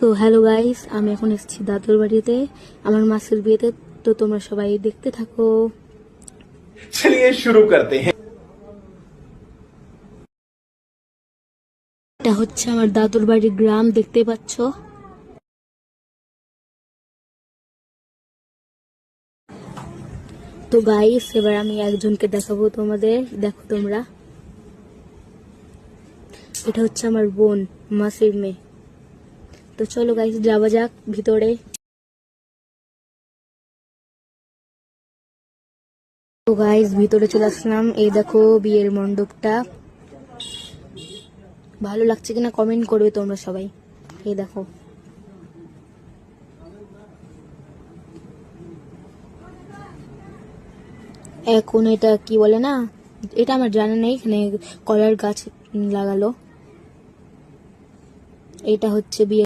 তো hello guys, আমি এখন এসেছি দাদুর বাড়িতে আমার মাসির বিয়েতে। তো তোমরা সবাই দেখতে থাকো। चलिए शुरू करते हैं। এটা হচ্ছে আমার দাদুর বাড়ির গ্রাম, দেখতে পাচ্ছ। তো গাইস, এবার আমি একজনকে দেখাবো তোমাদের, দেখো তোমরা। এটা হচ্ছে আমার বোন, মাসির মেয়ে। তো চলো গাইস, যাওয়া যাক ভিতরে। তো গাইস, ভিতরে চলে আসলাম। এই দেখো বিয়ের মণ্ডপটা। ভালো লাগছে কিনা কমেন্ট করবে তোমরা সবাই। এই দেখো, এখন এটা কি বলে না, এটা আমার জানা নেই। এখানে কলার গাছ লাগালো। এটা হচ্ছে বিয়ে।